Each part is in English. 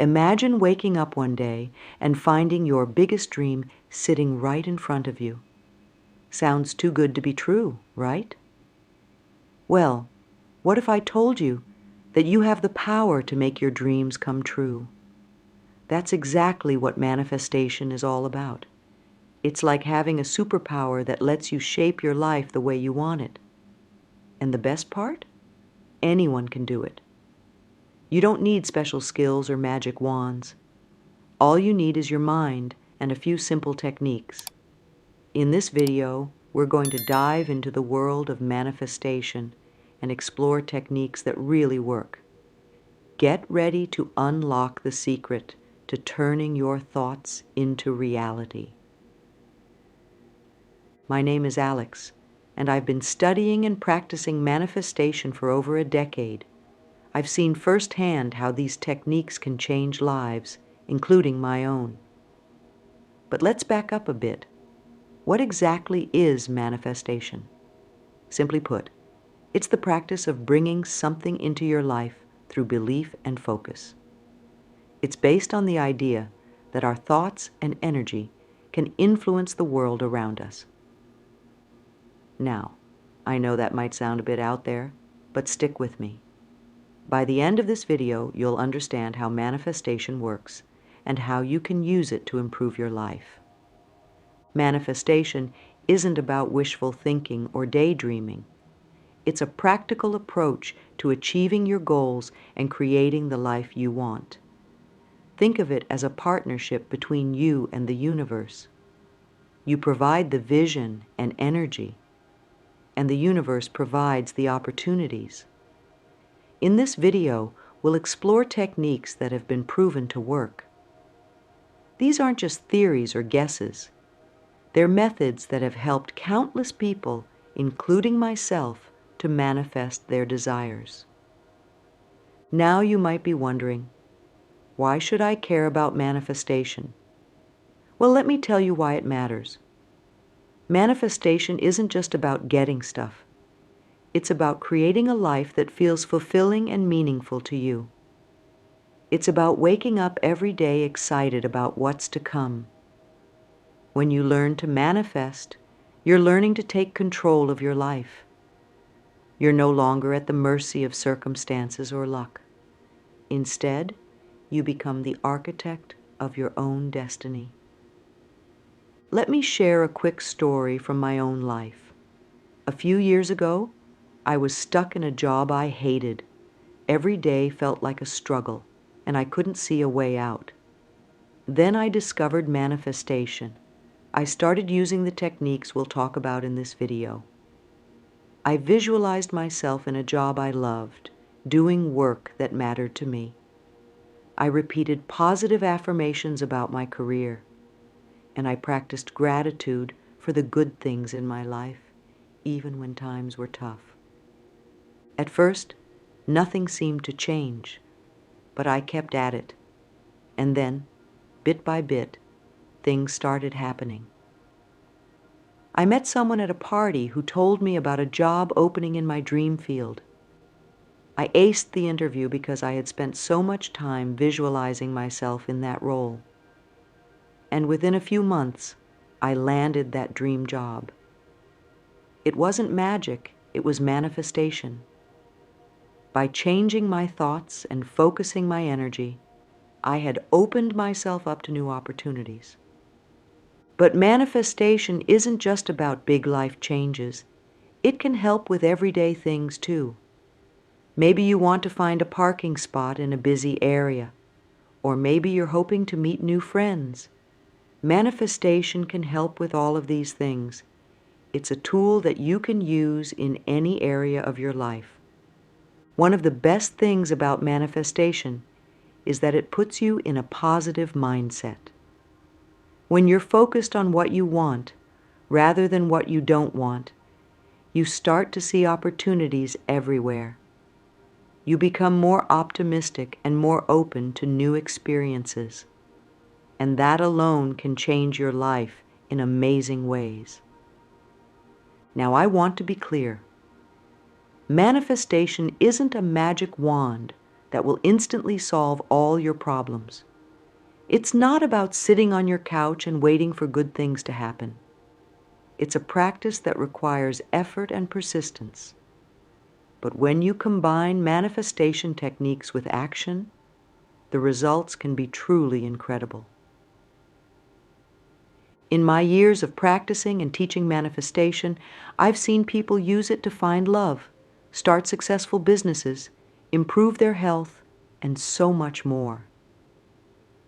Imagine waking up one day and finding your biggest dream sitting right in front of you. Sounds too good to be true, right? Well, what if I told you that you have the power to make your dreams come true? That's exactly what manifestation is all about. It's like having a superpower that lets you shape your life the way you want it. And the best part? Anyone can do it. You don't need special skills or magic wands. All you need is your mind and a few simple techniques. In this video, we're going to dive into the world of manifestation and explore techniques that really work. Get ready to unlock the secret to turning your thoughts into reality. My name is Alex, and I've been studying and practicing manifestation for over a decade. I've seen firsthand how these techniques can change lives, including my own. But let's back up a bit. What exactly is manifestation? Simply put, it's the practice of bringing something into your life through belief and focus. It's based on the idea that our thoughts and energy can influence the world around us. Now, I know that might sound a bit out there, but stick with me. By the end of this video, you'll understand how manifestation works and how you can use it to improve your life. Manifestation isn't about wishful thinking or daydreaming. It's a practical approach to achieving your goals and creating the life you want. Think of it as a partnership between you and the universe. You provide the vision and energy, and the universe provides the opportunities. In this video, we'll explore techniques that have been proven to work. These aren't just theories or guesses. They're methods that have helped countless people, including myself, to manifest their desires. Now you might be wondering, why should I care about manifestation? Well, let me tell you why it matters. Manifestation isn't just about getting stuff. It's about creating a life that feels fulfilling and meaningful to you. It's about waking up every day excited about what's to come. When you learn to manifest, you're learning to take control of your life. You're no longer at the mercy of circumstances or luck. Instead, you become the architect of your own destiny. Let me share a quick story from my own life. A few years ago, I was stuck in a job I hated. Every day felt like a struggle, and I couldn't see a way out. Then I discovered manifestation. I started using the techniques we'll talk about in this video. I visualized myself in a job I loved, doing work that mattered to me. I repeated positive affirmations about my career, and I practiced gratitude for the good things in my life, even when times were tough. At first, nothing seemed to change, but I kept at it. And then, bit by bit, things started happening. I met someone at a party who told me about a job opening in my dream field. I aced the interview because I had spent so much time visualizing myself in that role. And within a few months, I landed that dream job. It wasn't magic, it was manifestation. By changing my thoughts and focusing my energy, I had opened myself up to new opportunities. But manifestation isn't just about big life changes. It can help with everyday things too. Maybe you want to find a parking spot in a busy area, or maybe you're hoping to meet new friends. Manifestation can help with all of these things. It's a tool that you can use in any area of your life. One of the best things about manifestation is that it puts you in a positive mindset. When you're focused on what you want, rather than what you don't want, you start to see opportunities everywhere. You become more optimistic and more open to new experiences. And that alone can change your life in amazing ways. Now, I want to be clear. Manifestation isn't a magic wand that will instantly solve all your problems. It's not about sitting on your couch and waiting for good things to happen. It's a practice that requires effort and persistence. But when you combine manifestation techniques with action, the results can be truly incredible. In my years of practicing and teaching manifestation, I've seen people use it to find love, start successful businesses, improve their health, and so much more.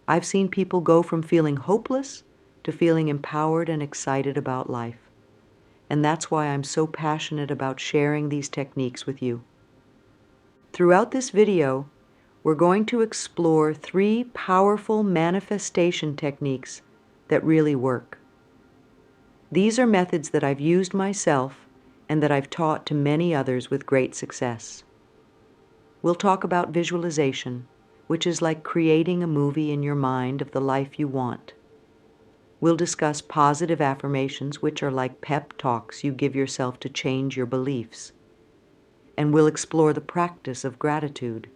I've seen people go from feeling hopeless to feeling empowered and excited about life. And that's why I'm so passionate about sharing these techniques with you. Throughout this video, we're going to explore 3 powerful manifestation techniques that really work. These are methods that I've used myself and that I've taught to many others with great success. We'll talk about visualization, which is like creating a movie in your mind of the life you want. We'll discuss positive affirmations, which are like pep talks you give yourself to change your beliefs. And we'll explore the practice of gratitude,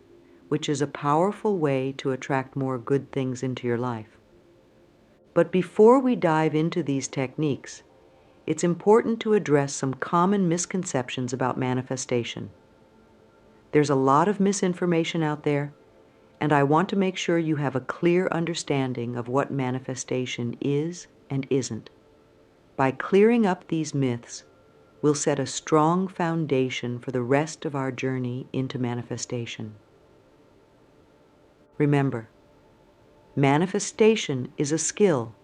which is a powerful way to attract more good things into your life. But before we dive into these techniques, it's important to address some common misconceptions about manifestation. There's a lot of misinformation out there, and I want to make sure you have a clear understanding of what manifestation is and isn't. By clearing up these myths, we'll set a strong foundation for the rest of our journey into manifestation. Remember, manifestation is a skill.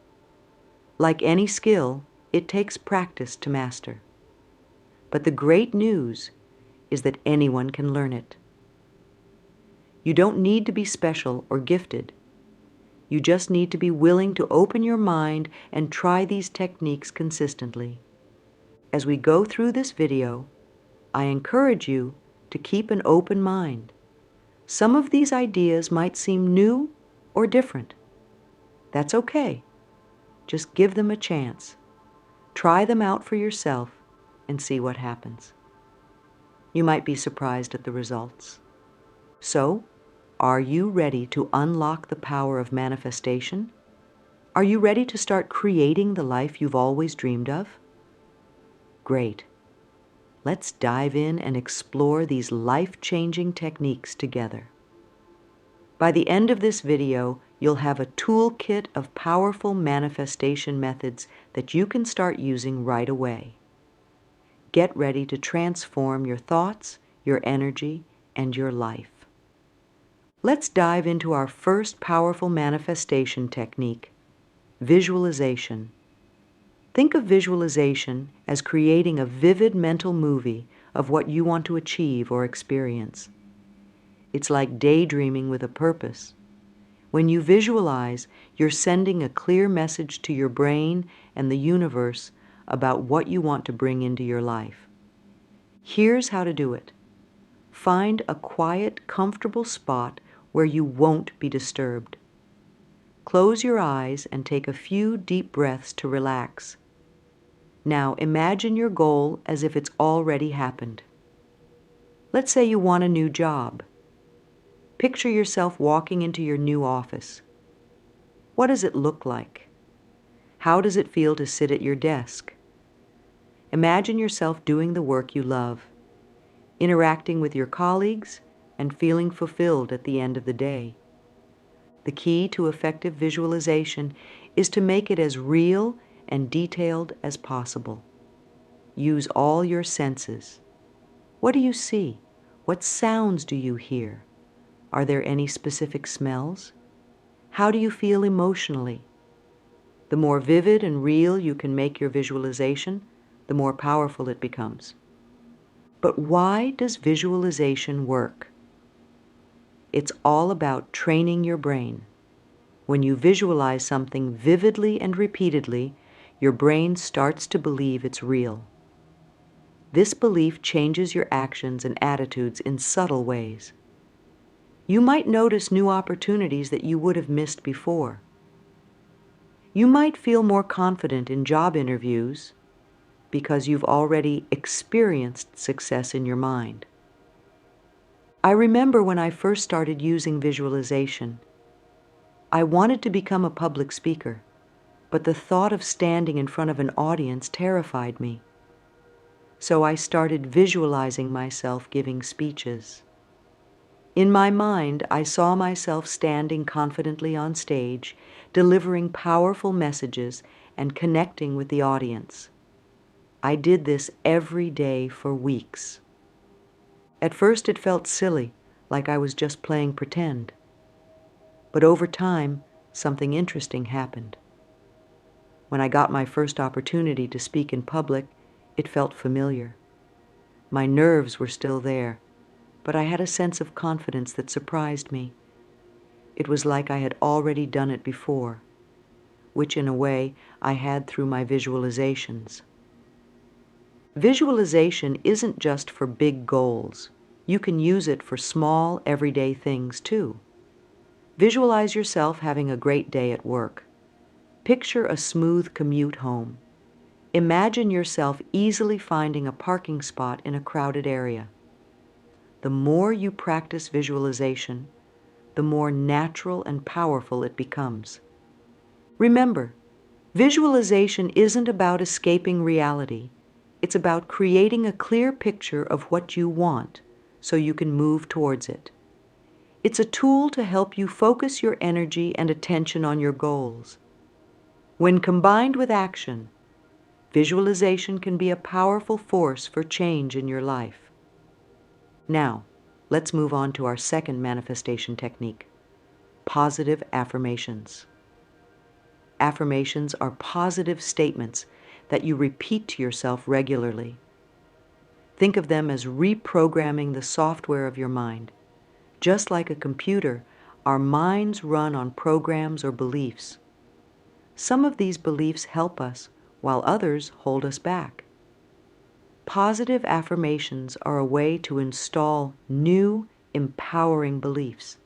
Like any skill, it takes practice to master. But the great news is that anyone can learn it. You don't need to be special or gifted. You just need to be willing to open your mind and try these techniques consistently. As we go through this video, I encourage you to keep an open mind. Some of these ideas might seem new or different. That's okay. Just give them a chance. Try them out for yourself and see what happens. You might be surprised at the results. So, are you ready to unlock the power of manifestation? Are you ready to start creating the life you've always dreamed of? Great. Let's dive in and explore these life-changing techniques together. By the end of this video, you'll have a toolkit of powerful manifestation methods that you can start using right away. Get ready to transform your thoughts, your energy, and your life. Let's dive into our first powerful manifestation technique, visualization. Think of visualization as creating a vivid mental movie of what you want to achieve or experience. It's like daydreaming with a purpose. When you visualize, you're sending a clear message to your brain and the universe about what you want to bring into your life. Here's how to do it. Find a quiet, comfortable spot where you won't be disturbed. Close your eyes and take a few deep breaths to relax. Now imagine your goal as if it's already happened. Let's say you want a new job. Picture yourself walking into your new office. What does it look like? How does it feel to sit at your desk? Imagine yourself doing the work you love, interacting with your colleagues, and feeling fulfilled at the end of the day. The key to effective visualization is to make it as real and detailed as possible. Use all your senses. What do you see? What sounds do you hear? Are there any specific smells? How do you feel emotionally? The more vivid and real you can make your visualization, the more powerful it becomes. But why does visualization work? It's all about training your brain. When you visualize something vividly and repeatedly, your brain starts to believe it's real. This belief changes your actions and attitudes in subtle ways. You might notice new opportunities that you would have missed before. You might feel more confident in job interviews because you've already experienced success in your mind. I remember when I first started using visualization. I wanted to become a public speaker, but the thought of standing in front of an audience terrified me. So I started visualizing myself giving speeches. In my mind, I saw myself standing confidently on stage, delivering powerful messages and connecting with the audience. I did this every day for weeks. At first it felt silly, like I was just playing pretend. But over time, something interesting happened. When I got my first opportunity to speak in public, it felt familiar. My nerves were still there, but I had a sense of confidence that surprised me. It was like I had already done it before, which in a way I had through my visualizations. Visualization isn't just for big goals. You can use it for small, everyday things too. Visualize yourself having a great day at work. Picture a smooth commute home. Imagine yourself easily finding a parking spot in a crowded area. The more you practice visualization, the more natural and powerful it becomes. Remember, visualization isn't about escaping reality. It's about creating a clear picture of what you want so you can move towards it. It's a tool to help you focus your energy and attention on your goals. When combined with action, visualization can be a powerful force for change in your life. Now, let's move on to our second manifestation technique, positive affirmations. Affirmations are positive statements that you repeat to yourself regularly. Think of them as reprogramming the software of your mind. Just like a computer, our minds run on programs or beliefs. Some of these beliefs help us, while others hold us back. Positive affirmations are a way to install new, empowering beliefs.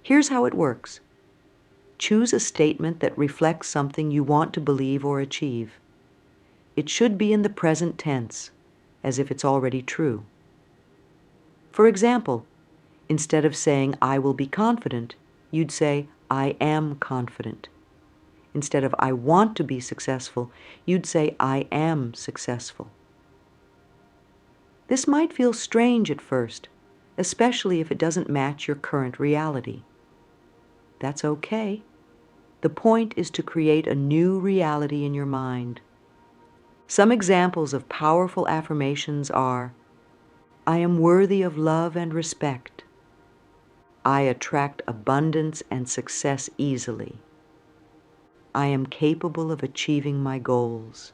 Here's how it works. Choose a statement that reflects something you want to believe or achieve. It should be in the present tense, as if it's already true. For example, instead of saying, "I will be confident," you'd say, "I am confident." Instead of "I want to be successful," you'd say, "I am successful." This might feel strange at first, especially if it doesn't match your current reality. That's okay. The point is to create a new reality in your mind. Some examples of powerful affirmations are, "I am worthy of love and respect." "I attract abundance and success easily." "I am capable of achieving my goals."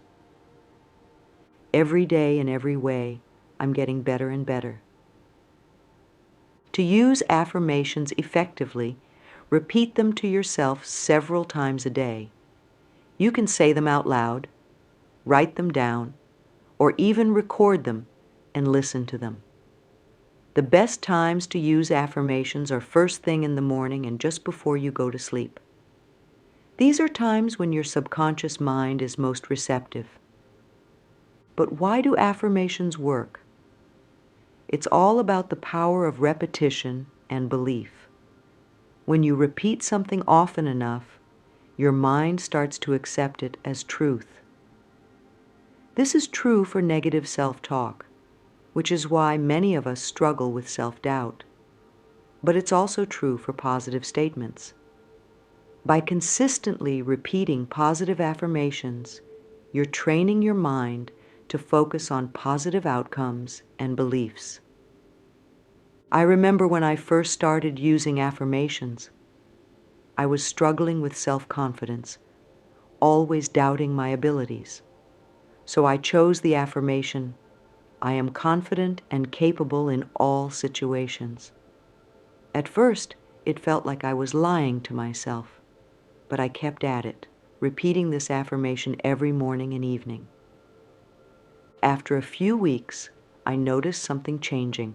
"Every day in every way, I'm getting better and better." To use affirmations effectively, repeat them to yourself several times a day. You can say them out loud, write them down, or even record them and listen to them. The best times to use affirmations are first thing in the morning and just before you go to sleep. These are times when your subconscious mind is most receptive. But why do affirmations work? It's all about the power of repetition and belief. When you repeat something often enough, your mind starts to accept it as truth. This is true for negative self-talk, which is why many of us struggle with self-doubt. But it's also true for positive statements. By consistently repeating positive affirmations, you're training your mind to focus on positive outcomes and beliefs. I remember when I first started using affirmations, I was struggling with self-confidence, always doubting my abilities. So I chose the affirmation, "I am confident and capable in all situations." At first, it felt like I was lying to myself, but I kept at it, repeating this affirmation every morning and evening. After a few weeks, I noticed something changing.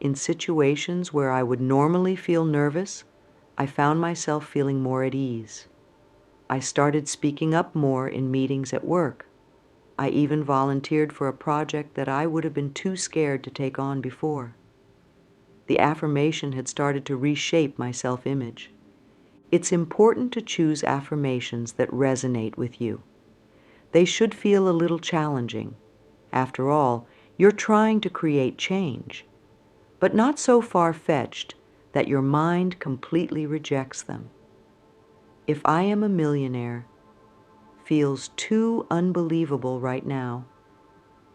In situations where I would normally feel nervous, I found myself feeling more at ease. I started speaking up more in meetings at work. I even volunteered for a project that I would have been too scared to take on before. The affirmation had started to reshape my self-image. It's important to choose affirmations that resonate with you. They should feel a little challenging. After all, you're trying to create change, but not so far-fetched that your mind completely rejects them. If I am a millionaire feels too unbelievable right now,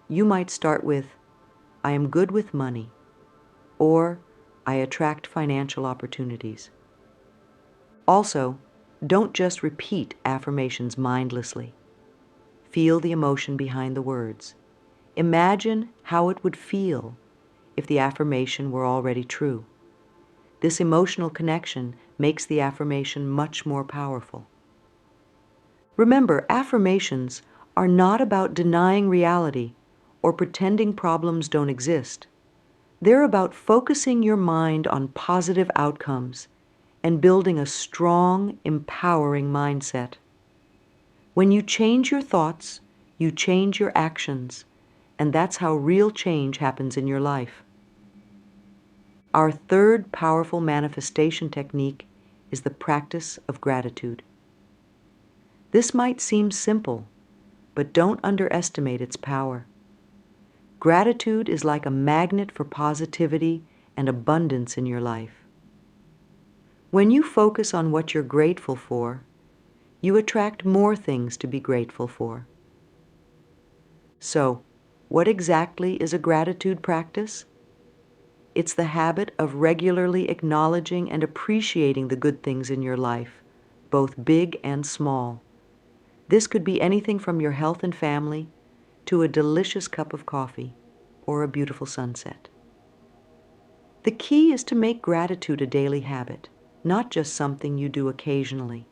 you might start with, I am good with money, or I attract financial opportunities. Also, don't just repeat affirmations mindlessly. Feel the emotion behind the words. Imagine how it would feel if the affirmation were already true. This emotional connection makes the affirmation much more powerful. Remember, affirmations are not about denying reality or pretending problems don't exist. They're about focusing your mind on positive outcomes and building a strong, empowering mindset. When you change your thoughts, you change your actions, and that's how real change happens in your life. Our third powerful manifestation technique is the practice of gratitude. This might seem simple, but don't underestimate its power. Gratitude is like a magnet for positivity and abundance in your life. When you focus on what you're grateful for, you attract more things to be grateful for. So, what exactly is a gratitude practice? It's the habit of regularly acknowledging and appreciating the good things in your life, both big and small. This could be anything from your health and family to a delicious cup of coffee or a beautiful sunset. The key is to make gratitude a daily habit, not just something you do occasionally.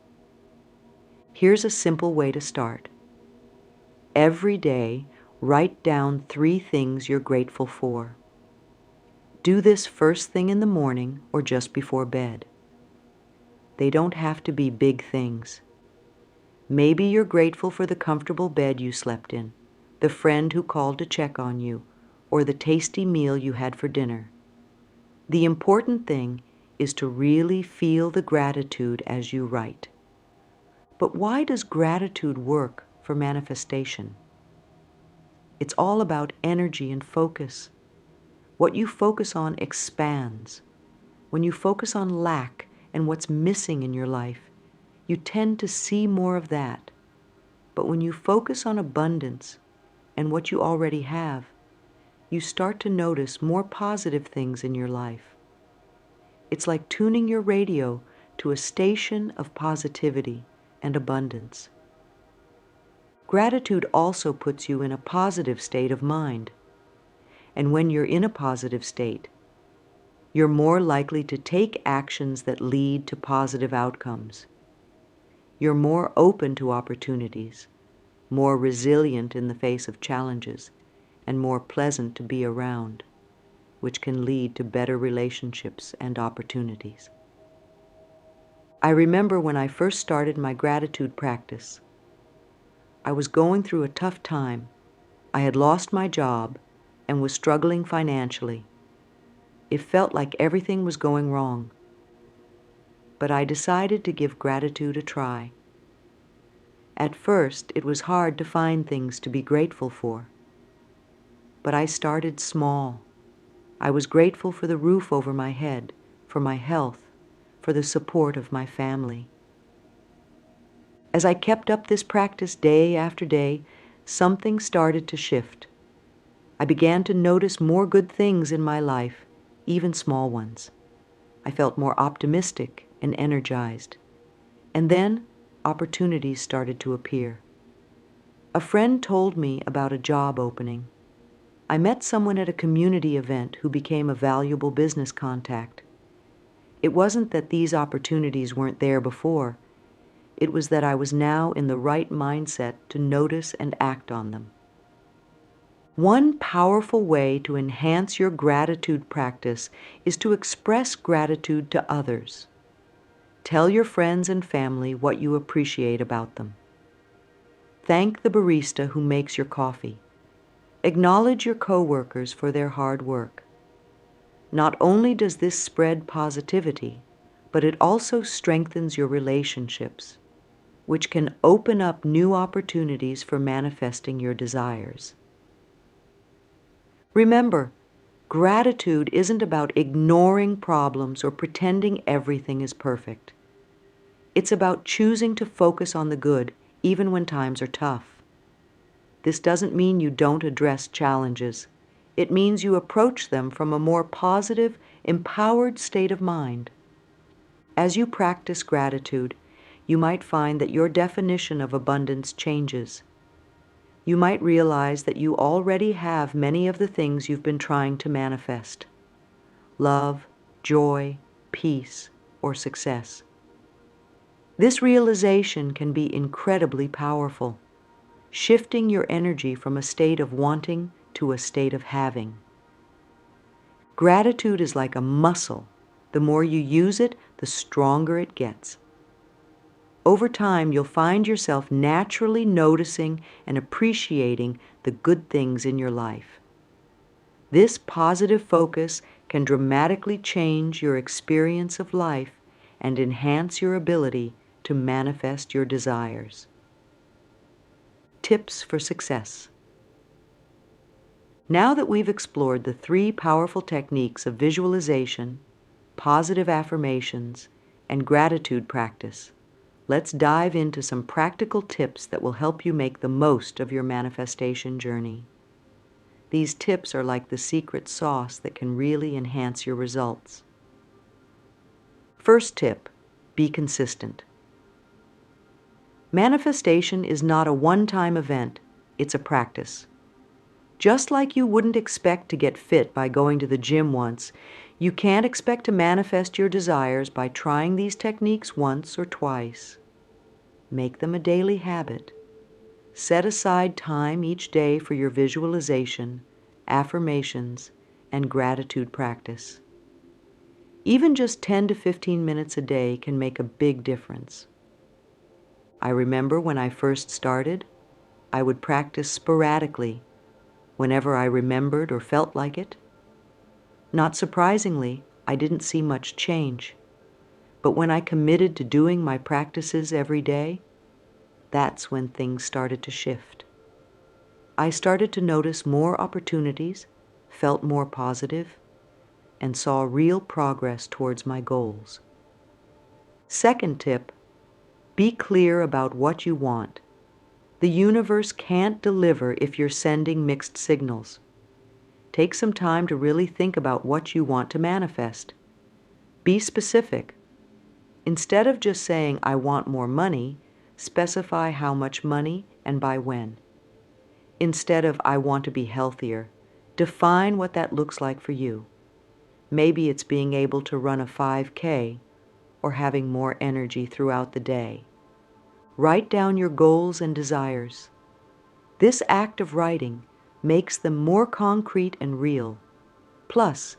Here's a simple way to start. Every day, write down 3 things you're grateful for. Do this first thing in the morning or just before bed. They don't have to be big things. Maybe you're grateful for the comfortable bed you slept in, the friend who called to check on you, or the tasty meal you had for dinner. The important thing is to really feel the gratitude as you write. But why does gratitude work for manifestation? It's all about energy and focus. What you focus on expands. When you focus on lack and what's missing in your life, you tend to see more of that. But when you focus on abundance and what you already have, you start to notice more positive things in your life. It's like tuning your radio to a station of positivity and abundance. Gratitude also puts you in a positive state of mind. And when you're in a positive state, you're more likely to take actions that lead to positive outcomes. You're more open to opportunities, more resilient in the face of challenges, and more pleasant to be around, which can lead to better relationships and opportunities. I remember when I first started my gratitude practice. I was going through a tough time. I had lost my job and was struggling financially. It felt like everything was going wrong. But I decided to give gratitude a try. At first, it was hard to find things to be grateful for. But I started small. I was grateful for the roof over my head, for my health, for the support of my family. As I kept up this practice day after day, something started to shift. I began to notice more good things in my life, even small ones. I felt more optimistic and energized. And then opportunities started to appear. A friend told me about a job opening. I met someone at a community event who became a valuable business contact. It wasn't that these opportunities weren't there before. It was that I was now in the right mindset to notice and act on them. One powerful way to enhance your gratitude practice is to express gratitude to others. Tell your friends and family what you appreciate about them. Thank the barista who makes your coffee. Acknowledge your coworkers for their hard work. Not only does this spread positivity, but it also strengthens your relationships, which can open up new opportunities for manifesting your desires. Remember, gratitude isn't about ignoring problems or pretending everything is perfect. It's about choosing to focus on the good, even when times are tough. This doesn't mean you don't address challenges. It means you approach them from a more positive, empowered state of mind. As you practice gratitude, you might find that your definition of abundance changes. You might realize that you already have many of the things you've been trying to manifest: love, joy, peace, or success. This realization can be incredibly powerful, shifting your energy from a state of wanting to a state of having. Gratitude is like a muscle. The more you use it, the stronger it gets. Over time, you'll find yourself naturally noticing and appreciating the good things in your life. This positive focus can dramatically change your experience of life and enhance your ability to manifest your desires. Tips for success. Now that we've explored the 3 powerful techniques of visualization, positive affirmations, and gratitude practice, let's dive into some practical tips that will help you make the most of your manifestation journey. These tips are like the secret sauce that can really enhance your results. First tip, be consistent. Manifestation is not a one-time event, it's a practice. Just like you wouldn't expect to get fit by going to the gym once, you can't expect to manifest your desires by trying these techniques once or twice. Make them a daily habit. Set aside time each day for your visualization, affirmations, and gratitude practice. Even just 10 to 15 minutes a day can make a big difference. I remember when I first started, I would practice sporadically, whenever I remembered or felt like it. Not surprisingly, I didn't see much change. But when I committed to doing my practices every day, that's when things started to shift. I started to notice more opportunities, felt more positive, and saw real progress towards my goals. Second tip, be clear about what you want. The universe can't deliver if you're sending mixed signals. Take some time to really think about what you want to manifest. Be specific. Instead of just saying, "I want more money," specify how much money and by when. Instead of, "I want to be healthier," define what that looks like for you. Maybe it's being able to run a 5K or having more energy throughout the day. Write down your goals and desires. This act of writing makes them more concrete and real. Plus,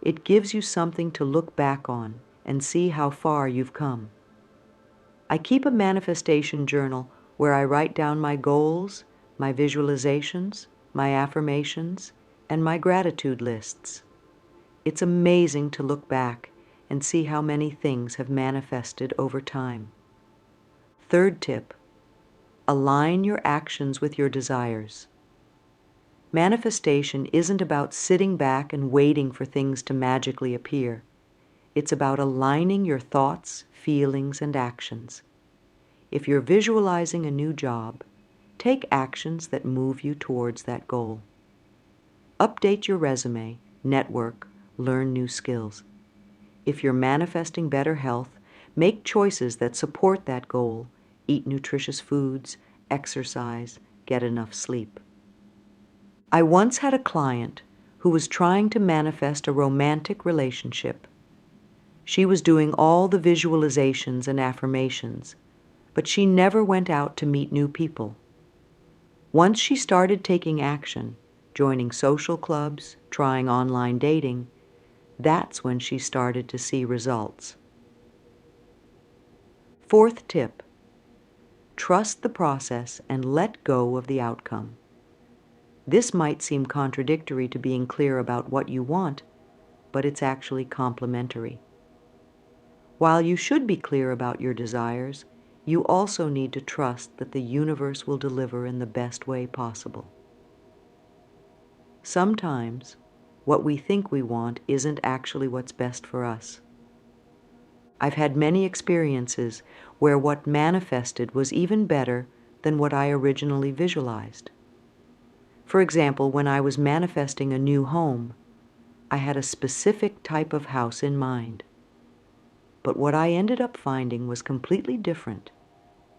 it gives you something to look back on and see how far you've come. I keep a manifestation journal where I write down my goals, my visualizations, my affirmations, and my gratitude lists. It's amazing to look back and see how many things have manifested over time. Third tip, align your actions with your desires. Manifestation isn't about sitting back and waiting for things to magically appear. It's about aligning your thoughts, feelings, and actions. If you're visualizing a new job, take actions that move you towards that goal. Update your resume, network, learn new skills. If you're manifesting better health, make choices that support that goal. Eat nutritious foods, exercise, get enough sleep. I once had a client who was trying to manifest a romantic relationship. She was doing all the visualizations and affirmations, but she never went out to meet new people. Once she started taking action, joining social clubs, trying online dating, that's when she started to see results. Fourth tip, trust the process and let go of the outcome. This might seem contradictory to being clear about what you want, but it's actually complementary. While you should be clear about your desires, you also need to trust that the universe will deliver in the best way possible. Sometimes, what we think we want isn't actually what's best for us. I've had many experiences where what manifested was even better than what I originally visualized. For example, when I was manifesting a new home, I had a specific type of house in mind. But what I ended up finding was completely different,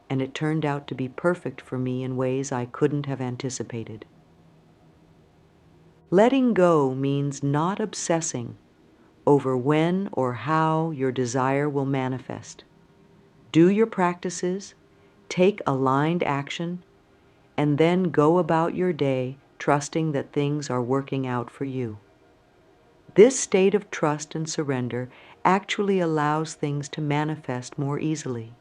and it turned out to be perfect for me in ways I couldn't have anticipated. Letting go means not obsessing over when or how your desire will manifest. Do your practices, take aligned action, and then go about your day trusting that things are working out for you. This state of trust and surrender actually allows things to manifest more easily.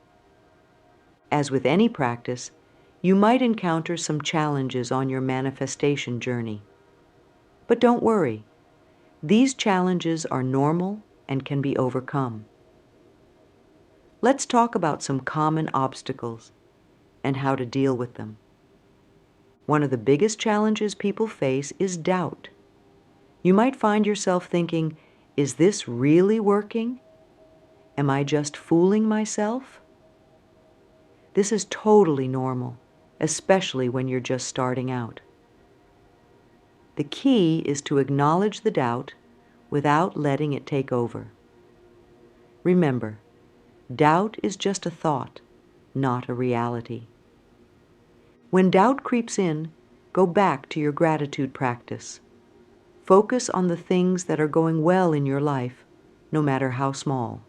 As with any practice, you might encounter some challenges on your manifestation journey. But don't worry. These challenges are normal and can be overcome. Let's talk about some common obstacles and how to deal with them. One of the biggest challenges people face is doubt. You might find yourself thinking, is this really working? Am I just fooling myself? This is totally normal, especially when you're just starting out. The key is to acknowledge the doubt without letting it take over. Remember, doubt is just a thought, not a reality. When doubt creeps in, go back to your gratitude practice. Focus on the things that are going well in your life, no matter how small.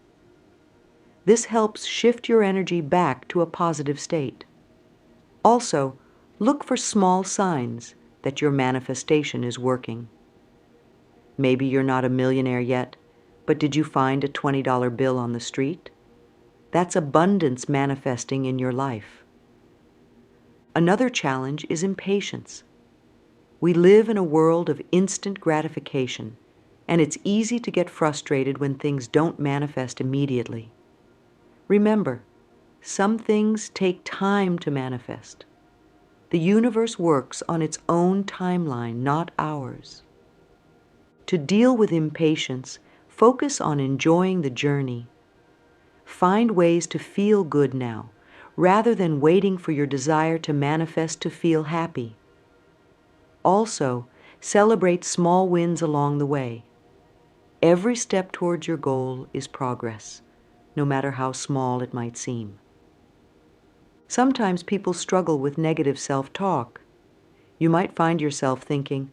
This helps shift your energy back to a positive state. Also, look for small signs that your manifestation is working. Maybe you're not a millionaire yet, but did you find a $20 bill on the street? That's abundance manifesting in your life. Another challenge is impatience. We live in a world of instant gratification, and it's easy to get frustrated when things don't manifest immediately. Remember, some things take time to manifest. The universe works on its own timeline, not ours. To deal with impatience, focus on enjoying the journey. Find ways to feel good now, rather than waiting for your desire to manifest to feel happy. Also, celebrate small wins along the way. Every step towards your goal is progress, no matter how small it might seem. Sometimes people struggle with negative self-talk. You might find yourself thinking,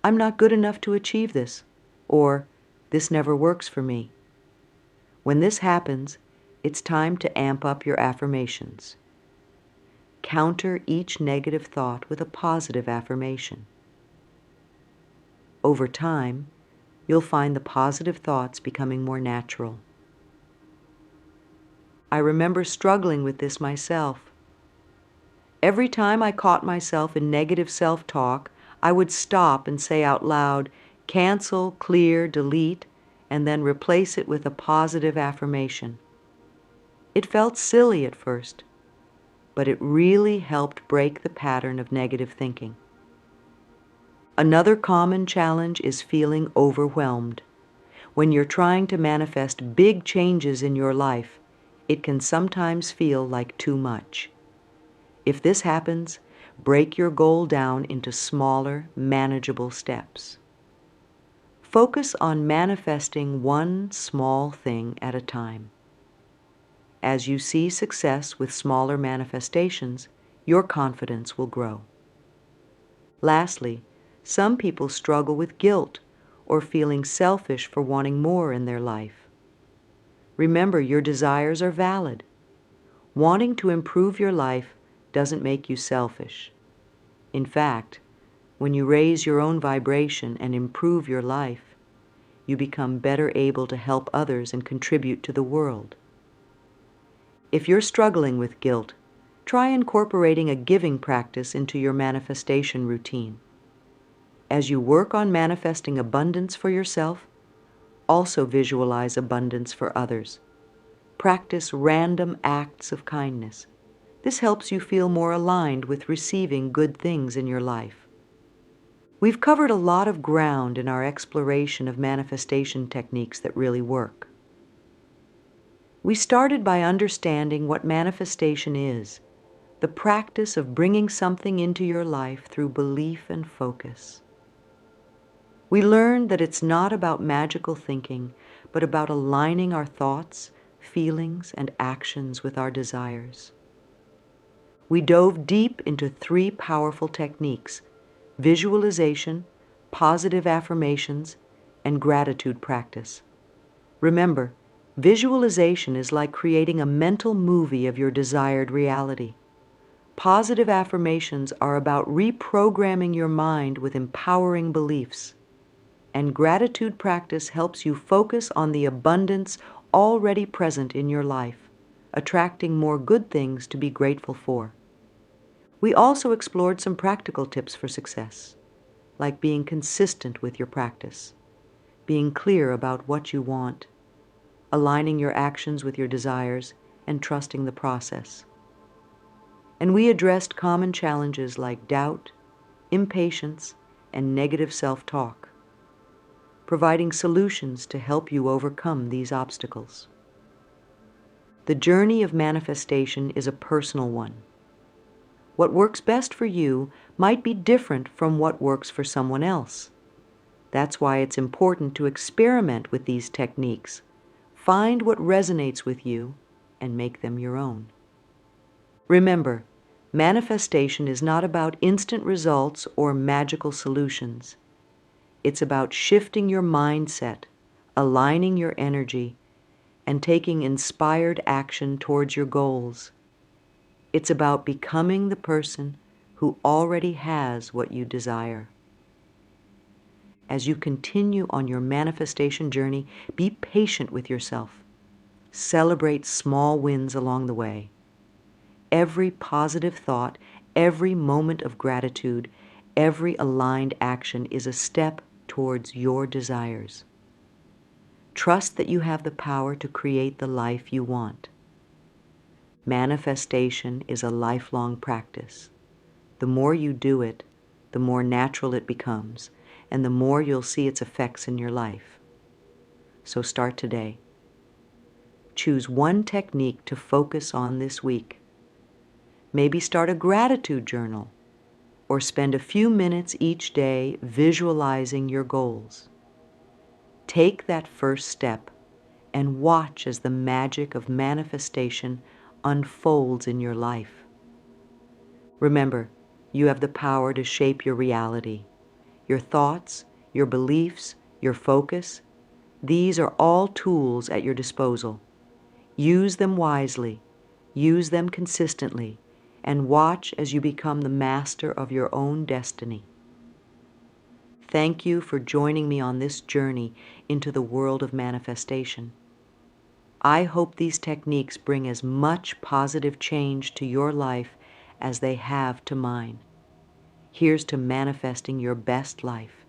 I'm not good enough to achieve this, or this never works for me. When this happens, it's time to amp up your affirmations. Counter each negative thought with a positive affirmation. Over time, you'll find the positive thoughts becoming more natural. I remember struggling with this myself. Every time I caught myself in negative self-talk, I would stop and say out loud, cancel, clear, delete, and then replace it with a positive affirmation. It felt silly at first, but it really helped break the pattern of negative thinking. Another common challenge is feeling overwhelmed. When you're trying to manifest big changes in your life, it can sometimes feel like too much. If this happens, break your goal down into smaller, manageable steps. Focus on manifesting one small thing at a time. As you see success with smaller manifestations, your confidence will grow. Lastly, some people struggle with guilt or feeling selfish for wanting more in their life. Remember, your desires are valid. Wanting to improve your life doesn't make you selfish. In fact, when you raise your own vibration and improve your life, you become better able to help others and contribute to the world. If you're struggling with guilt, try incorporating a giving practice into your manifestation routine. As you work on manifesting abundance for yourself, Also visualize abundance for others. Practice random acts of kindness. This helps you feel more aligned with receiving good things in your life. We've covered a lot of ground in our exploration of manifestation techniques that really work. We started by understanding what manifestation is, the practice of bringing something into your life through belief and focus. We learned that it's not about magical thinking, but about aligning our thoughts, feelings, and actions with our desires. We dove deep into 3 powerful techniques: visualization, positive affirmations, and gratitude practice. Remember, visualization is like creating a mental movie of your desired reality. Positive affirmations are about reprogramming your mind with empowering beliefs. And gratitude practice helps you focus on the abundance already present in your life, attracting more good things to be grateful for. We also explored some practical tips for success, like being consistent with your practice, being clear about what you want, aligning your actions with your desires, and trusting the process. And we addressed common challenges like doubt, impatience, and negative self-talk, providing solutions to help you overcome these obstacles. The journey of manifestation is a personal one. What works best for you might be different from what works for someone else. That's why it's important to experiment with these techniques. Find what resonates with you and make them your own. Remember, manifestation is not about instant results or magical solutions. It's about shifting your mindset, aligning your energy, and taking inspired action towards your goals. It's about becoming the person who already has what you desire. As you continue on your manifestation journey, be patient with yourself. Celebrate small wins along the way. Every positive thought, every moment of gratitude, every aligned action is a step towards your desires. Trust that you have the power to create the life you want. Manifestation is a lifelong practice. The more you do it, the more natural it becomes, and the more you'll see its effects in your life. So start today. Choose one technique to focus on this week. Maybe start a gratitude journal, or spend a few minutes each day visualizing your goals. Take that first step and watch as the magic of manifestation unfolds in your life. Remember, you have the power to shape your reality. Your thoughts, your beliefs, your focus, these are all tools at your disposal. Use them wisely, use them consistently, and watch as you become the master of your own destiny. Thank you for joining me on this journey into the world of manifestation. I hope these techniques bring as much positive change to your life as they have to mine. Here's to manifesting your best life.